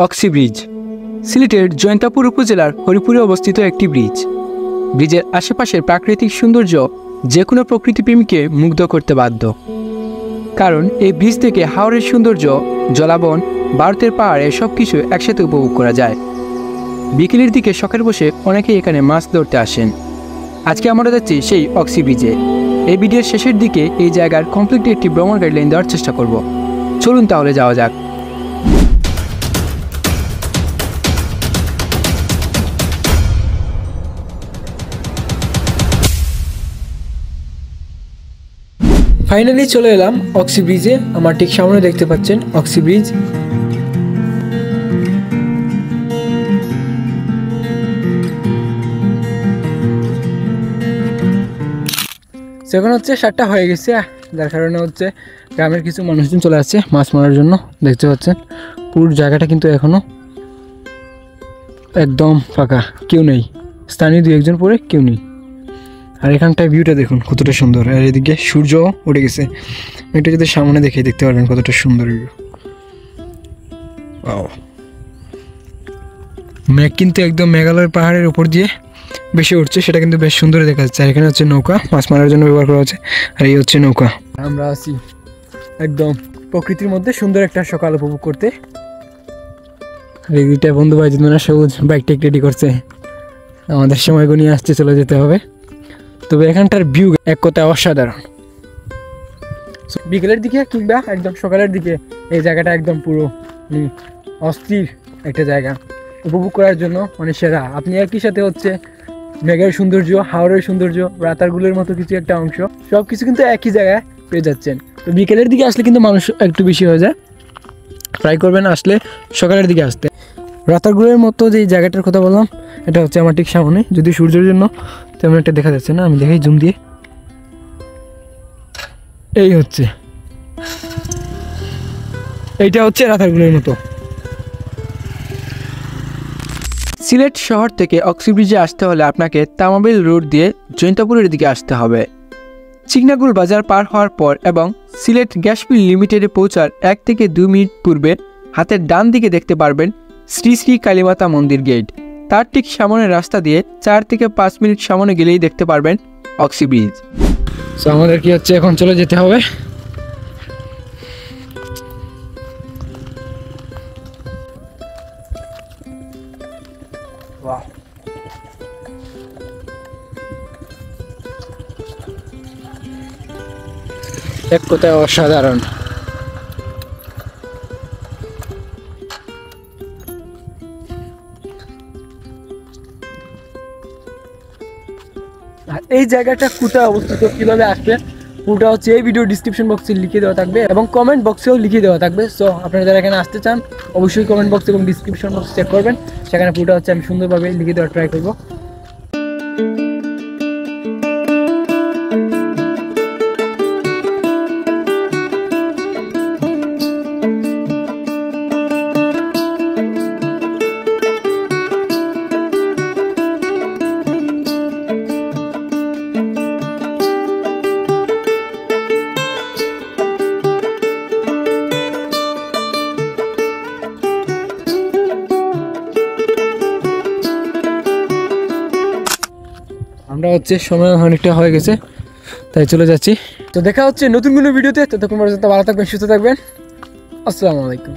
Oxy bridge সিলেটের জৈন্তাপুর উপজেলার হরিপুরে অবস্থিত একটি ব্রিজ। ব্রিজের আশেপাশের প্রাকৃতিক সৌন্দর্য যে কোনো প্রকৃতিপ্রেমীকে মুগ্ধ করতে বাধ্য। কারণ এই ব্রিজ থেকে হাওরের সৌন্দর্য, জলাবন, ভারতের পাহাড়ে সব কিছু একসাথে উপভোগ করা যায়। বিকেলের দিকে শখের বসে অনেকেই এখানে মাছ ধরতে আসেন। আজকে আমরা যাচ্ছি সেই অক্সি ব্রিজে। এই ভিডিওর শেষের দিকে এই জায়গার কমপ্লিট একটি ভ্রমণ গাইডলাইন দেওয়ার চেষ্টা করব। চলুন তাহলে যাওয়া যাক। ফাইনালি চলে এলাম অক্সি ব্রিজে। আমার ঠিক সামনে দেখতে পাচ্ছেন অক্সি ব্রিজ। এখন হচ্ছে 7টা হয়ে গেছে, যার কারণে হচ্ছে গ্রামের কিছু মানুষজন চলে আসছে মাছ মারার জন্য। দেখতে পাচ্ছেন পুরো জায়গাটা কিন্তু এখনো একদম ফাঁকা, কেউ নেই। স্থানীয় 2-1 পরে কেউ নেই। আর এখানটায় ভিউটা দেখুন কতটা সুন্দর। আর এদিকে সূর্য উঠে গেছে, এটা যদি সামনে দেখতে পারবেন কতটা সুন্দর ভিউ। মেঘ কিন্তু একদম মেঘালয়ের পাহাড়ের উপর দিয়ে বেশি উঠছে, সেটা কিন্তু বেশ সুন্দর দেখা যাচ্ছে। আর এখানে হচ্ছে নৌকা, মাছ মারার জন্য ব্যবহার করা হচ্ছে। আর এই হচ্ছে নৌকা। আমরা আছি একদম প্রকৃতির মধ্যে সুন্দর একটা সকাল উপভোগ করতে। এইটা বন্ধু ভাই যদি সবুজ বাইক টেক রেডি করছে, আমাদের সময় গনিয়ে আসছে, চলে যেতে হবে। তবে এখানটার ভিউ এক কথায় অসাধারণ। বিকেলের দিকে কিংবা একদম সকালের দিকে এই জায়গাটা একদম পুরো অস্থির একটা জায়গা উপভোগ করার জন্য মানে সেরা। আপনি একই সাথে হচ্ছে মেঘের সৌন্দর্য, হাওরের সৌন্দর্য, রাতারগুলোর মতো কিছু একটা অংশ, সব কিছু কিন্তু একই জায়গায় পেয়ে যাচ্ছেন। তো বিকেলের দিকে আসলে কিন্তু মানুষ একটু বেশি হয়ে যায়। ট্রাই করবেন আসলে সকালের দিকে আসতে। রাতারগুলোর মতো যে জায়গাটার কথা বললাম, এটা হচ্ছে আমার ঠিক সামনে। যদি সূর্যের জন্য তেমন একটা দেখা যাচ্ছে না, আমি দেখাই জুম দিয়ে। এইটা হচ্ছে রাতারগুলোর মতো। সিলেট শহর থেকে অক্সি ব্রিজে আসতে হলে আপনাকে তামাবিল রোড দিয়ে জৈন্তাপুরের দিকে আসতে হবে। চিকনাগুল বাজার পার হওয়ার পর এবং সিলেট গ্যাস মিল লিমিটেডে পৌঁছার 1 থেকে 2 মিনিট পূর্বে হাতের ডান দিকে দেখতে পারবেন শ্রী শ্রী কালীমাতা মন্দির গেট। তার ঠিক সামনের রাস্তা দিয়ে 4 থেকে 5 মিনিট সামনে গেলেই দেখতে পারবেন অক্সি ব্রিজ। সো আমাদের কি হচ্ছে এখন চলে যেতে হবে। এক কথায় অসাধারণ। আর এই জায়গাটা কোথায় অবস্থিত, কিভাবে আসবেন, পুরোটা হচ্ছে এই ভিডিও ডিসক্রিপশন বক্সে লিখে দেওয়া থাকবে এবং কমেন্ট বক্সেও লিখে দেওয়া থাকবে। সো আপনারা যারা এখানে আসতে চান অবশ্যই কমেন্ট বক্স এবং ডিসক্রিপশন বক্স চেক করবেন, সেখানে পুরোটা হচ্ছে আমি সুন্দরভাবে লিখে দেওয়ার ট্রাই করবো। আমরা হচ্ছে সময় অনেকটা হয়ে গেছে, তাই চলে যাচ্ছি। তো দেখা হচ্ছে নতুন কোনো ভিডিওতে। ততক্ষণ পর্যন্ত ভালো থাকবেন, সুস্থ থাকবেন। আসসালামু আলাইকুম।